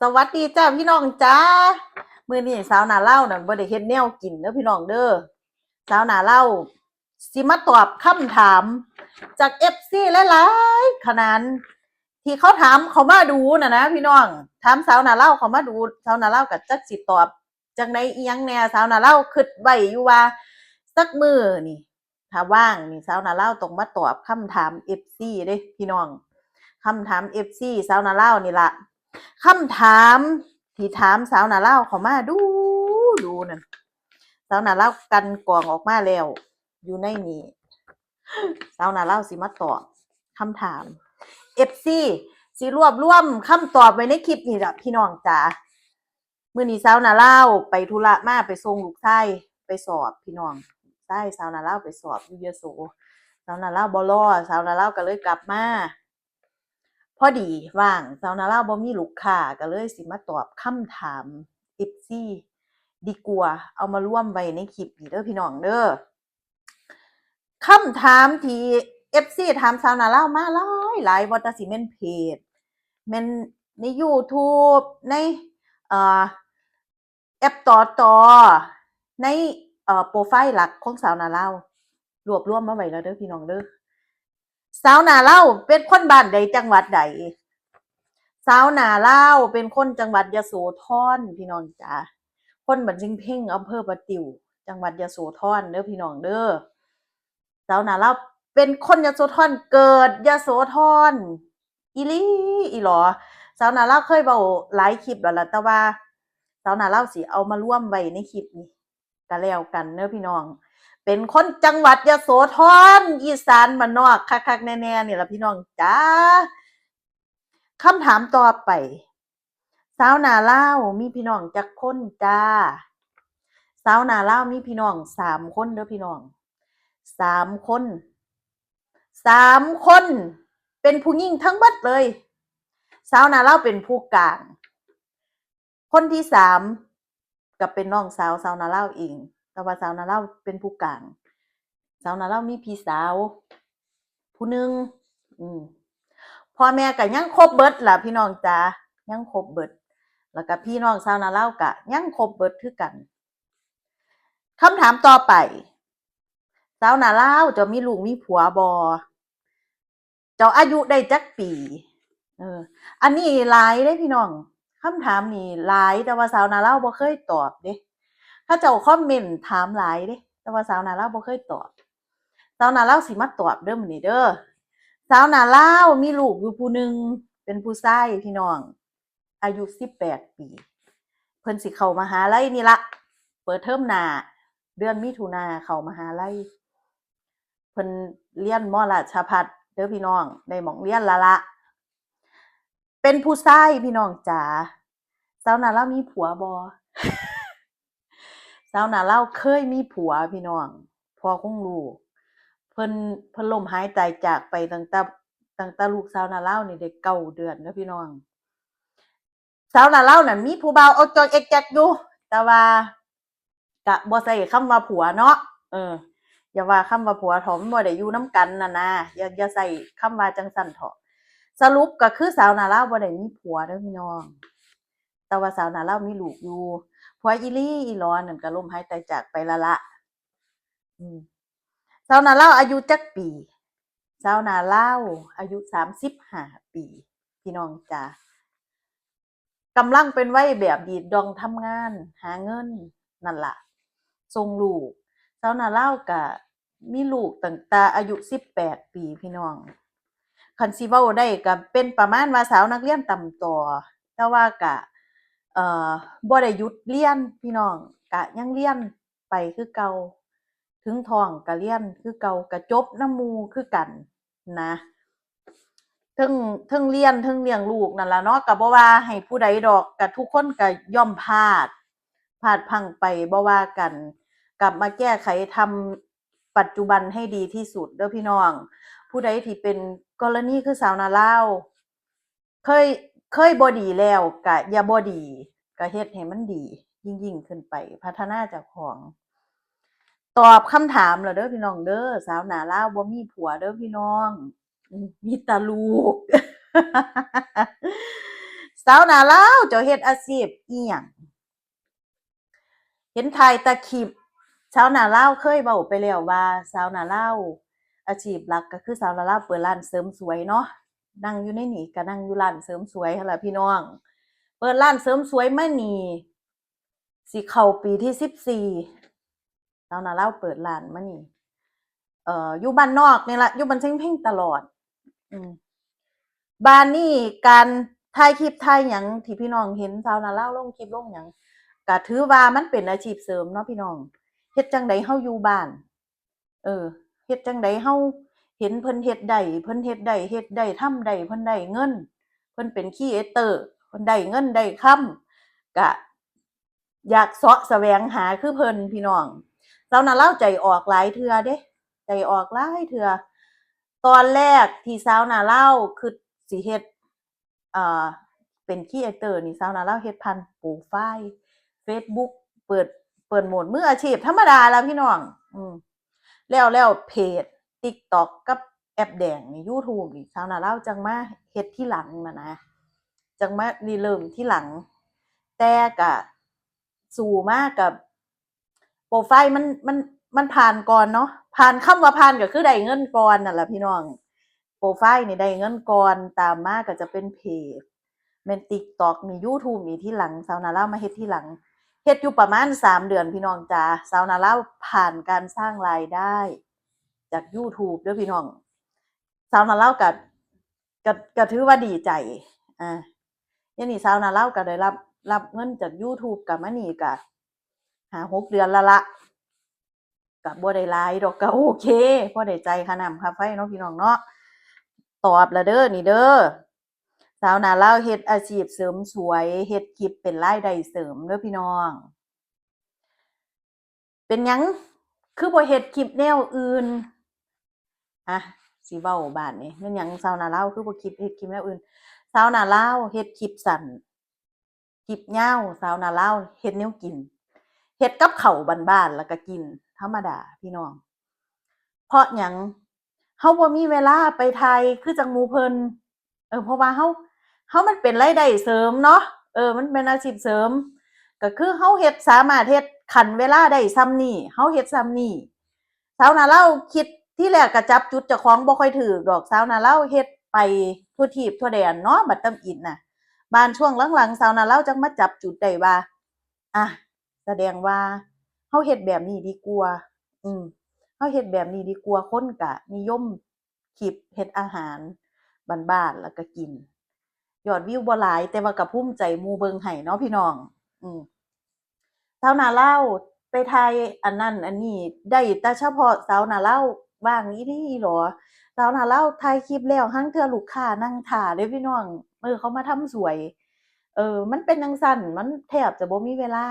สวัสดีจ้าพี่น้องจ้ามื้อนี้สาวหน้าเล่าน่ะบ่ได้เฮ็ดแนวกินเด้อพี่น้องเด้อสาวหน้าเล่าสิมาตอบคำถามจาก FC หลายๆขนาดที่เขาถามเขามาดูน่ะนะพี่น้องถามสาวหน้าเล่าเขามาดูสาวหน้าเล่าก็จักสิตอบจังได๋อิหยังแหน่สาวหน้าเล่าคิดไว้อยู่ว่าสักมื้อนี่ถ้าว่างนี่สาวหน้าเล่าต้องมาตอบคำถาม FC เด้พี่น้องคำถาม FC สาวหน้าเล่านี่ล่ะ คำถามที่ถามสาวหน้าลาวเขามาดูนั่นสาวหน้าลาวกันกรองออกมาแล้วอยู่ในนี้สาวหน้าลาวสิมาตอบคำถาม FC สิรวบรวมคำตอบไว้ในคลิปนี้ล่ะพี่น้องจ๋ามื้อนี้สาวหน้าลาวไปธุระมาไปส่งลูกชายไปสอบพี่น้องชายสาวหน้าลาวไปสอบอยู่ยโสสาวหน้าลาวบ่รอสาวหน้าลาวก็เลยกลับมาพอดีว่างสาวนาราบ่มีลูกค้าก็เลยสิมาตอบคำถาม FC ดีกว่าเอามาร่วมไว้ในคลิปนี้เด้อพี่น้องเด้อคำถามที่ FC ถามสาวนารามาหลายบ่ว่าแต่สิแม่นเพจแม่นใน YouTube ในเอ่อแอปต่อในโพรไฟล์หลักของสาวนารา รวบรวมมาไว้แล้วเด้อพี่น้องเด้อสาวนาราเป็นคนบ้านใดจังหวัดใดสาวนาราเป็นคนจังหวัดยโสธรพี่น้องจ๋าคนบ้านจิงเพ่งอำเภอประติ๋วจังหวัดยโสธรเด้อพี่น้องเด้อสาวนาราเป็นคนยโสธรเกิดยโสธรอีหลีอีหลอสาวนาราเคยเว้าหลายคลิปแล้วล่ะแต่ว่าสาวนาราสิเอามาร่วมไว้ในคลิปนี้ก็แล้วกันเด้อพี่น้องเป็นคนจังหวัดยโสธรอีสานบ้านนอกคักๆแน่ๆนี่ล่ะพี่น้องจ๋าคำถามต่อไปสาวนาลาวมีพี่น้องจักคนจ้าสาวนาลาวมีพี่น้อง3คนเด้อพี่น้อง3คน3คนเป็นผู้หญิงทั้งเบิดเลยสาวนาลาวเป็นผู้กลางคนที่3ก็เป็นน้องสาวสาวนาลาวเองแต่ว่าสาวนาลาวเป็นผู้กลางสาวนาลาวมีพี่สาวผู้หนึ่งพ่อแม่ก็ยังครบเบิดล่ะพี่น้องจ๋ายังครบเบิดแล้วก็พี่น้องชาวนาลาวก็ยังครบเบิดคือกันคำถามต่อไปชาวนาลาวเจ้ามีลูกมีผัวบ่เจ้าอายุได้จักปีอันนี้หลายเด้พี่น้องคำถามนี้หลายแต่ว่าชาวนาลาวบ่เคยตอบเด้เขาเจ้าคอมเมนต์ถามหลายเด้แต่ว่าชาวนาลาวบ่เคยตอบชาวนาลาวสิมาตอบเด้อมื้อนี้เด้อสาวนาลาวมีลูกอยู่ผู้หนึ่งเป็นผู้ชายพี่น้องอายุ18ปีเพิ่นสิเข้ามหาลัยนี่ล่ะเปิดเทอมหน้าเดือนมิถุนาเข้ามหาลัยเพิ่นเรียนมราชภัฏเด้อพี่น้องได้หม้องเรียนแล้วล่ะเป็นผู้ชายพี่น้องจ๋าสาวนาลาวมีผัวบ่สาวนาลาวเคยมีผัวพี่น้องพ่อของลูกเพิ่นล้มหายตายจากไปตั้งแต่ลูกสาวนาลาวนี่ได้9เดือนเด้อพี่น้องสาวนาลาวนั่นมีผู้บ่าวเอาจอยเอ็กแจ๊กอยู่แต่ว่าก็บ่ใช้คำว่าผัวเนาะอย่าว่าคำว่าผัวเถาะมันบ่ได้อยู่นำกันน่ะนะอย่าใช้คำว่าจั่งซั้นเถาะสรุปก็คือสาวนาลาวบ่ได้มีผัวเด้อพี่น้องแต่ว่าสาวนาลาวมีลูกอยู่ผัวอีหลีอีหลอนั่นก็ล้มหายตายจากไปแล้วล่ะสาวนาลาวอายุจักปีสาวนาลาวอายุ35ปีพี่น้องจ๋ากำลังเป็นวัยแบบดีดดองทำงานหาเงินนั่นล่ะส่งลูกสาวนาลาวก็มีลูกตั้งแต่อายุ18ปีพี่น้องคันสิเว้าได้ก็เป็นประมาณว่าสาวนักเรียนต่ำต้อแต่ว่าก็บ่ได้หยุดเรียนพี่น้องก็ยังเรียนไปคือเก่าถึงท้องก็เรียนคือเก่าก็จบนำหมู่คือกันนะเทิงเรียนเทิงเลี้ยงลูกนั่นล่ะเนาะก็บ่ว่าให้ผู้ใดดอกก็ทุกคนก็ย่อมพลาดพลั้งไปบ่ว่ากันกลับมาแก้ไขทำปัจจุบันให้ดีที่สุดเด้อพี่น้องผู้ใดที่เป็นกรณีคือสาวนาลาวเคยบ่ดีแล้วก็อย่าบ่ดีก็เฮ็ดให้มันดียิ่งขึ้นไปพัฒนาเจ้าของตอบคำถามแล้วเด้อพี่น้องเด้อสาวนาลาวบ่มีผัวเด้อพี่น้องมีแต่ลูก สาวหน้าลาวเจ้าเฮ็ดอาชีพอีหยังเห็นถ่ายแต่คลิปสาวหน้าลาวเคยเว้าไปแล้วว่าสาวหน้าลาวอาชีพหลักก็คือสาวหน้าลาวเปิดร้านเสริมสวยเนาะนั่งอยู่ในนี่ก็นั่งอยู่ร้านเสริมสวยหั่นล่ะพี่น้องเปิดร้านเสริมสวยมานี่สิเข้าปีที่14สาวหน้าลาวเปิดร้านมานี่อยู่บ้านนอกนี่ล่ะอยู่บ้านเชียงเพ่งตลอดอืม บ้านนี้การถ่ายคลิปถ่ายหยังที่พี่น้องเห็นชาวนาลาวลงคลิปลงหยังก็ถือว่ามันเป็นอาชีพเสริมเนาะพี่น้องเฮ็ดจั่งใดเฮาอยู่บ้านเออเฮ็ดจั่งใดเฮาเห็นเพิ่นเฮ็ดได้เพิ่นเฮ็ดได้เฮ็ดได้ทำได้เพิ่นได้เงินเพิ่นเป็นครีเอเตอร์เพิ่นได้เงินได้คำก็อยากเสาะแสวงหาคือเพิ่นพี่น้องชาวนาลาวใจออกหลายเทื่อเดะใจออกหลายเทื่อตอนแรกที่ชาวนาลาวคิดสิเฮ็ดอ่าเป็นครีเอเตอร์นี่ชาวนาลาวเฮ็ดผ่านโปรไฟล์เฟซบุ๊กเปิดโหมดมืออาชีพธรรมดาล่ะพี่น้องแล้วเพจ TikTok กับแอปแดงนี่ YouTube นี่ชาวนาลาวจังมาเฮ็ดทีหลังน่ะนะจังมาริเริ่มทีหลังแต่ก็สู้มากับโปรไฟล์มันผ่านก่อนเนาะผ่านคำว่าผ่านก็คือได้เงินก่อนนั่นล่ะพี่น้องโปรไฟล์นี่ได้เงินก่อนตามมาก็จะเป็นเพจแม่น TikTok นี่ YouTube นี่ทีหลังชาวนาลาวมาเฮ็ดทีหลังเฮ็ดอยู่ประมาณ3เดือนพี่น้องจ๋าชาวนาลาวผ่านการสร้างรายได้จาก YouTube เด้อพี่น้องชาวนาลาวก็ถือว่าดีใจเดี๋ยวนี้ชาวนาลาวก็ได้รับเงินจาก YouTube กลับมานี่ก็5-6เดือนแล้วล่ะก็บ่ได้หลายดอกก็โอเคพอได้จ่ายค่าน้ำค่าไฟเนาะพี่น้องเนาะตอบแล้วเด้อนี่เด้อสาวนาลาวเฮ็ดอาชีพเสริมสวยเฮ็ดคลิปเป็นรายได้เสริมเด้อพี่น้องเป็นหยังคือบ่เฮ็ดคลิปแนวอื่นสิเว้าบาดนี้แม่นหยังสาวนาลาวคือบ่เฮ็ดคลิปแนวอื่นสาวนาลาวเฮ็ดคลิปสั้นคลิปยาวสาวนาลาวเฮ็ดแนวกินเฮ็ดกับข้าวบ้านๆแล้วก็กินธรรมดาพี่น้องเพราะหยังเฮาบ่มีเวลาไปถ่ายคือจังหมู่เพิ่นเพราะว่าเฮามันเป็นรายได้เสริมเนาะมันเป็นอาชีพเสริมก็คือเฮาเฮ็ดสามารถเฮ็ดคันเวลาได้ส่ำนี้เฮาเฮ็ดส่ำนี้สาวนาลาวคิดที่แรกก็จับจุดเจ้าของบ่ค่อยถูกดอกสาวนาลาวเฮ็ดไปทั่วทีปทั่วแดนเนาะบัดตำอิดน่ะบ้านช่วงหลังๆสาวนาลาวจังมาจับจุดได้ว่าแสดงว่าเฮาเฮ็ดแบบนี้ดีกว่าเฮาเฮ็ดแบบนี้ดีกว่าคนก็นิยมคลิปเฮ็ดอาหารบ้านๆแล้วก็กินยอดวิวบ่หลายแต่ว่าก็ภูมิใจหมู่เบิ่งให้เนาะพี่น้องสาวนาลาวไปถ่ายอันนั้นอันนี้ได้แต่เฉพาะสาวนาลาวว่างอีหลีเหรอสาวนาลาวถ่ายคลิปแล้วหั้งเทื่อลูกค้านั่งท่าเด้พี่น้องเขามาทำสวยมันเป็นจั่งซั้นมันแทบจะบ่มีเวลา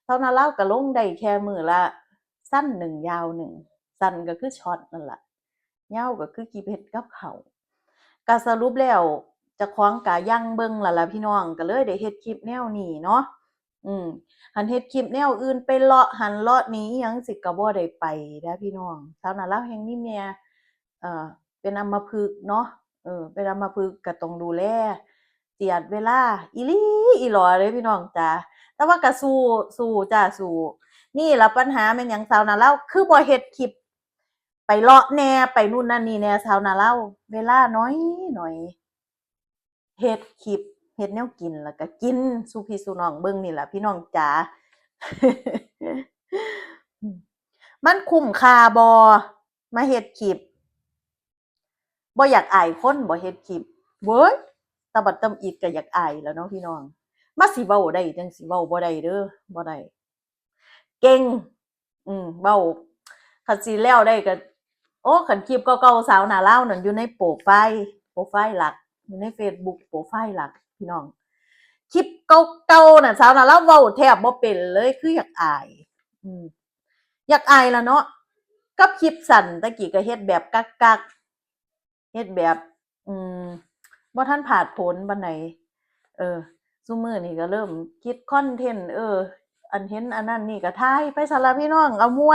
สาวนาลาวก็ลงได้แค่มื้อละสั้น1ยาว1สั้นก็คือช็อตนั่นล่ะยาวก็คือคลิปเฮ็ดกับข้าวก็สรุปแล้วเจ้าของก็ยั่งเบิ่งแล้วล่ะพี่น้องก็เลยได้เฮ็ดคลิปแนวนี้เนาะคันเฮ็ดคลิปแนวอื่นไปเลาะหั้นเลาะนี้อิหยังจั่งซี้ก็บ่ได้ไปเด้อพี่น้องสาวนาลาวแฮ่งมีแม่เอ่อเป็นอัมพฤกษ์เนาะเป็นอัมพฤกษ์ก็ต้องดูแลเจียดเวลาอีหลีอีหลอเด้อพี่น้องจ๋าแต่ว่าก็สู้จ้าสู้นี่ล่ะปัญหาแม่นหยังสาวนาลาวคือบ่เฮ็ดคลิปไปเลาะแหน่ไปนู่นนั่นนี่แหน่สาวนาลาวเวลาน้อยๆเฮ็ดคลิปเฮ็ดแนวกินแล้วก็กินสู่พี่สู่น้องเบิ่งนี่ล่ะพี่น้องจ๋า มันคุ้มค่าบ่มาเฮ็ดคลิปบ่อยากอายคนบ่เฮ็ดคลิปเว้ยตะบัดตำอิดก็อยากอายแหล้วเนาะพี่น้องมาสิเว้าได้จั่งสิเว้าบ่ได้เด้อบ่ได้เก่งเว้าคันสิแล้วได้ก็คันคลิปเก่าๆสาวหน้าลาวนั่นอยู่ในโปรไฟล์หลักอยู่ในเฟซบุ๊กโปรไฟล์หลักพี่น้องคลิปเก่าๆน่ะสาวหน้าลาวเว้าแทบบ่เป็นเลยคืออยากอายอยากอายล่ะเนาะกับคลิปสั้นตะกี้ก็เฮ็ดแบบกักๆเฮ็ดแบบบ่ทันผาดโผนปานใดซุมื้อนี้ก็เริ่มคิดคอนเทนต์อันเห็นอันนั้นนี่ก็ถ่ายไปซั่นล่ะพี่น้องเอาม่ว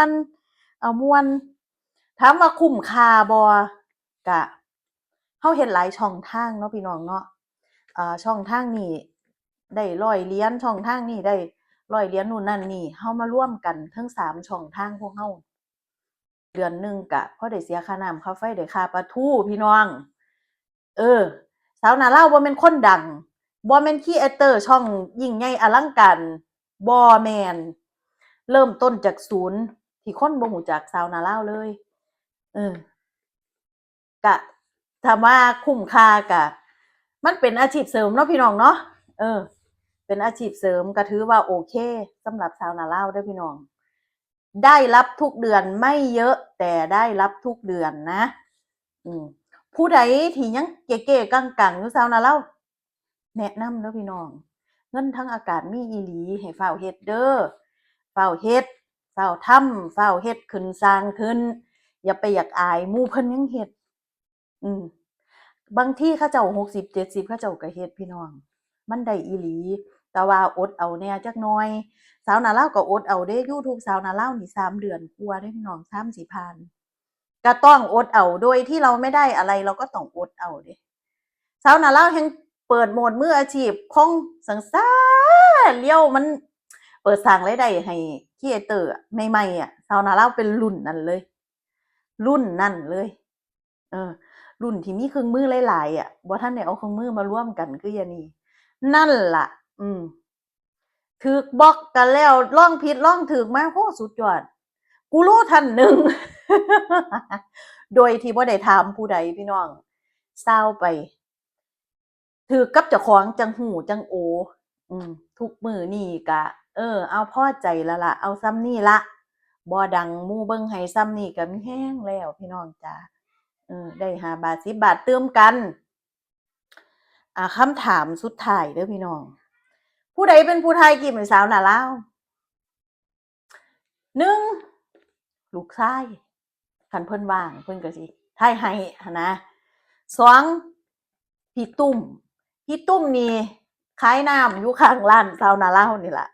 นถามว่าคุ้มค่าบ่ก็เฮาเฮ็ดหลายช่องทางเนาะพี่น้องเนาะ ช่องทางนี้ได้100 เหรียญช่องทางนี้ได้100 เหรียญนู่นนั่นนี่เฮามาร่วมกันทั้ง3ช่องทางพวกเฮาเดือนหนึ่งก็พอได้เสียค่าน้ำค่าไฟได้ค่าปลาทูพี่น้องเออสาวนาลาวบ่แม่นคนดังบ่แม่นครีเอเตอร์ช่องยิ่งใหญ่อลังการบ่แม่นเริ่มต้นจากศูนย์ที่คนบ่รู้จักสาวนาลาวเลยเออ ก็ถามว่าคุ้มค่าก็มันเป็นอาชีพเสริมเนาะพี่น้องเนาะเออเป็นอาชีพเสริมก็ถือว่าโอเคสำหรับชาวนาลาวเด้อพี่น้องได้รับทุกเดือนไม่เยอะแต่ได้รับทุกเดือนนะอืมผู้ใดที่ยังเก๋ๆกังๆอยู่ชาวนาลาวแนะนำเด้อพี่น้องเงินทางอากาศมีอีหลีให้ฟ้าวเฮ็ดเด้อฟ้าวเฮ็ดฟ้าวทำฟ้าวเฮ็ดขึ้นสร้างขึ้นอย่าไปอยากอายหมู่เพิ่นยังเฮ็ด อืมบางทีเขาเจ้า60-70เขาเจ้าก็เฮ็ดพี่น้องมันได้อีหลีแต่ว่าอดเอาแหน่จักหน่อยสาวนาลาวก็อดเอาเด้ยูทูบสาวนาลาวนี่3 เดือนกว่าเด้อพี่น้อง3สิผ่านก็ต้องอดเอาโดยที่เราไม่ได้อะไรเราก็ต้องอดเอาเดะสาวนาลาวแฮ่งเปิดโหมดมืออาชีพของสังสาเลี้ยวมันเปิดสร้างรายได้ให้ครีเอเตอร์ใหม่ๆสาวนาลาวเป็นรุ่นนั้นเลยรุ่นนั้นเลยเออ รุ่นที่มีเครื่องมือหลายๆบ่ทันได้เอาเครื่องมือมารวมกันคืออย่างนี้นั่นล่ะถูกบล็อกกันแล้วลองผิดลองถูกมาโอ้สุดยอดกูรู้ท่านหนึ่ง โดยที่บ่ได้ถามผู้ใดพี่น้องเศร้าไปถูกกับเจ้าของจังหูจังโอทุกมื้อนี้ก็เอาพอใจแล้วล่ะเอาส่ำนี้ล่ะบ่ดังหมู่เบิ่งให้ส่ำนี้ก็มีแรงแล้วพี่น้องจ๋าได้5 บาท10 บาทเติมกันคำถามสุดท้ายเด้อพี่น้องผู้ใดเป็นผู้ถ่ายคลิปให้สาวหน้าลาว1ลูกชายคันเพิ่นว่างเพิ่นก็สิถ่ายให้หั้นนะ2พี่ตุ้มพี่ตุ้มนี่ขายน้ำอยู่ข้างร้านสาวหน้าลาวนี่ล่ะ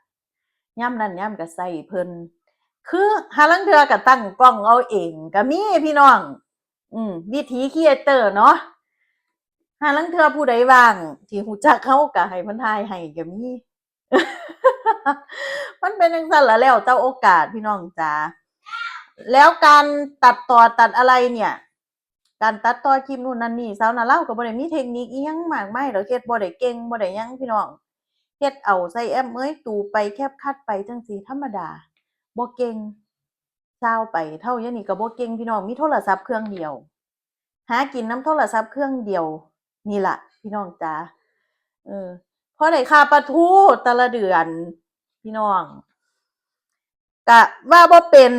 ยามนั้นยามก็ใช้เพิ่นคือห่าลางเทื่อก็ตั้งกล้องเอาเองก็มีพี่น้องวิถีครีเอเตอร์เนาะห่าลางเทื่อผู้ใดว่างที่รู้จักเราก็ให้เพิ่นถ่ายให้ก็มี มันเป็นจังซั่นล่ะแล้วแต่โอกาสพี่น้องจ๋าแล้วการตัดต่อตัดอะไรเนี่ยการตัดต่อคลิปนู่นนั่นนี่สาวนาลาวก็บ่ได้มีเทคนิคอิหยังมากมายดอกเฮ็ดบ่ได้เก่งบ่ได้หยังพี่น้องเฮ็ดเอาใส่แอปเอยตู่ไปแคปคัดไปจังซี่ธรรมดาบ่เก่งซาวไปเท่าอย่างนี้ก็บ่เก่งพี่น้องมีโทรศัพท์เครื่องเดียวหากินนำโทรศัพท์เครื่องเดียวนี่ล่ะพี่น้องจ๋าเออพอได้ค่าปลาทูแต่ละเดือนพี่น้องก็ว่าบ่เป็น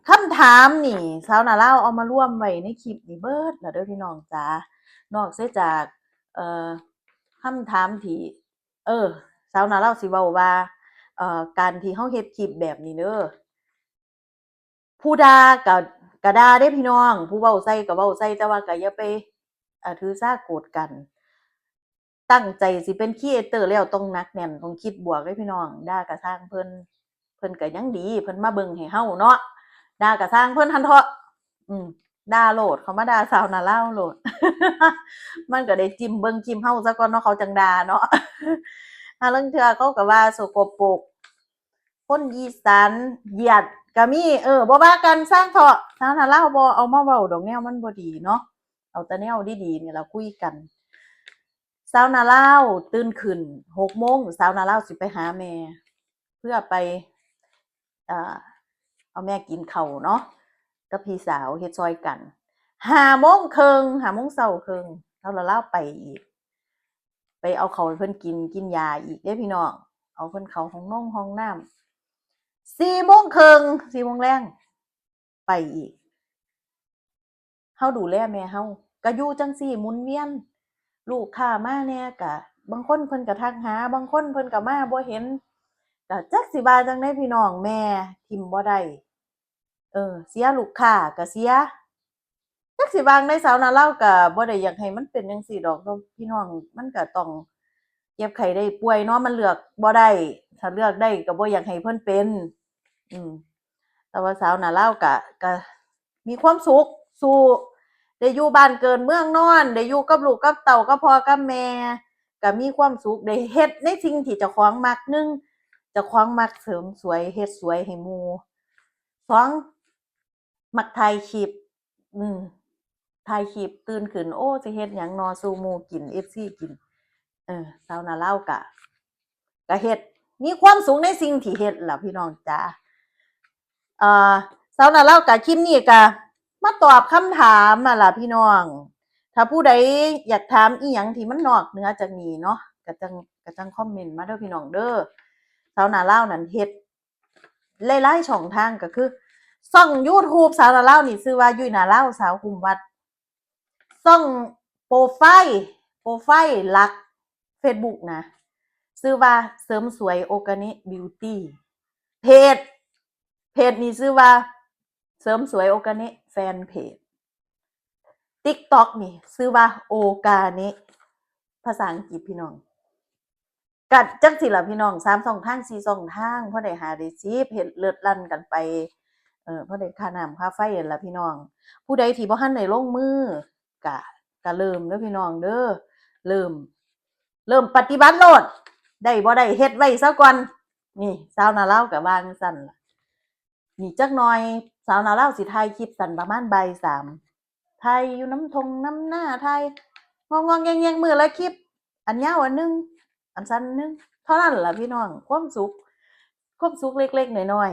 คำถามนี่สาวนาลาวเอามาร่วมไว้ในคลิปนี่เบิดล่ะเด้อพี่น้องจ๋านอกเสียจากเอ่อคำถามที่สาวนาลาวสิเว้าว่าการที่เฮาเฮ็ดคลิปแบบนี้เด้อผู้ด่าก็ด่าเด้พี่น้องผู้เว้าใส่ก็เว้าใส่แต่ว่าก็อย่าไปถือสาโกรธกันตั้งใจสิเป็นครีเอเตอร์แล้วต้องหนักแน่นต้องคิดบวกเด้พี่น้องด่าก็สร้างเพิ่นก็ยังดีเพิ่นมาเบิ่งให้เฮาเนาะด่าก็สร้างเพิ่นหั้นเถาะด่าโลดเขามาด่าสาวนาลาวโลด มันก็ได้จิ้มเบิ่งจิ้มเฮาซะก่อนเนาะเขาจังด่าเนาะ ห่าลางเทื่อเขาก็ว่าสกปรกคนอีสานเหยียดก็มีบ่ว่ากันสร้างเถาะสาวนาลาวบ่เอามาเว้าดอกแนวมันบ่ดีเนาะเอาแต่แนวดีๆนี่ล่ะคุยกันสาวนาลาวตื่นขึ้น6 โมงสาวนาลาวสิไปหาแม่เพื่อไปอ่าเอาแม่กินข้าวเนาะกับพี่สาวเฮ็ดซอยกัน5 โมงครึ่ง5 โมงเช้าครึ่งแล้วเลาไปอีกไปเอาข้าวให้เพิ่นกินยาอีกเด้พี่น้องเอาเพิ่นเข้าห้องน้ำ4 โมงครึ่ง4 โมงแลงไปอีกเฮาดูแลแม่เฮาก็อยู่จังซี่หมุนเวียนลูกค้ามาแหน่ก็บางคนเพิ่นก็ทักหาบางคนเพิ่นก็มาบ่เห็นก็จักสิว่าจั่งใดพี่น้องแม่ทิมบ่ได้เสียลูกค้าก็เสียจักสิว่าจั่งใดสาวนาลาวก็บ่ได้อยากให้มันเป็นจังซี้ดอกเนาะพี่น้องมันก็ต้องเจ็บไข้ได้ป่วยเนาะมันเลือกบ่ได้ถ้าเลือกได้ก็บ่อยากให้เพิ่นเป็นอืมแต่ว่าสาวนาลาวก็มีความสุขสู้ ได้อยู่บ้านเกินเมืองนอนได้อยู่กับลูกกับเต้ากับพ่อกับแม่ก็มีความสุขได้เฮ็ดในสิ่งที่เจ้าของมัก1เจ้าของมักเสริมสวยเฮ็ดสวยให้หมู่2มักถ่ายคลิปอืมถ่ายคลิปตื่นขึ้นโอ้สิเฮ็ดหยังน้อสู่หมู่กิน FC กินสาวนาเลาก็เฮ็ดมีความสุขในสิ่งที่เฮ็ดล่ะพี่น้องจ๋าอ่าสาวนาเลาก็คลิปนี้ก็มาตอบคำถามนั่นล่ะพี่น้อง ถ้าผู้ใดอยากถามอีหยังที่มันนอกเหนือจากนี้เนาะก็จังคอมเมนต์มาเด้อพี่น้องเด้อสาวนาลาวนั่นเฮ็ดหลายๆช่องทางก็คือช่อง YouTube สาวนาลาวนี่ชื่อว่ายุ้ยนาลาวสาวคุมวัดช่องโปรไฟล์หลัก Facebook นะชื่อว่าเสริมสวยโอร์แกนิกบิวตี้เพจนี่ชื่อว่าเสริมสวยโอร์แกนิกแฟนเพจ TikTok นี่ชื่อว่าโอกาเนะภาษาอังกฤษพี่น้องกัดจังสิล่ะพี่น้อง3ช่องทาง4ช่องทางพอได้หาได้10เฮ็ดเลิศลั่นกันไปพอได้ค่าน้ำค่าไฟนั่นล่ะพี่น้องผู้ใดที่บ่ทันได้ลงมือก็เริ่มเด้อพี่น้องเด้อเริ่มปฏิบัติโลดได้บ่ได้เฮ็ดไว้ซะก่อนนี่ชาวนาลาวก็ว่าจั่งซั้นล่ะนี่จักหน่อยสาวนาลาวสิถ่ายคลิปสั้นประมาณบ่าย3ไทยอยู่น้ำทงน้ำหน้าไทยงองๆแงงๆมื้อละคลิปอันยาวอันหนึงอันสั้นอันหนึงเท่านั้นล่ะพี่น้องความสุขเล็กๆน้อย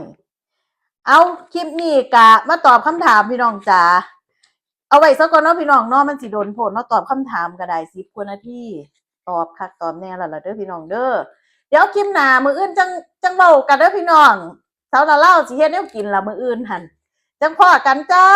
ๆเอาคลิปนี้ก็มาตอบคำถามพี่น้องจ๋าเอาไว้ซะก่อนเนาะพี่น้องเนาะมันสิโดนโพดเนาะตอบคำถามก็ได้10กว่านาทีตอบคักตอบแน่แล้วล่ะเด้อพี่น้องเด้อเดี๋ยวคลิปหน้ามื้ออื่นจังเว้ากันเด้อพี่น้องสาวลาวสิเฮ็ดแนวกินล่ะมื้ออื่นหั่นจังพ้อกันจ้า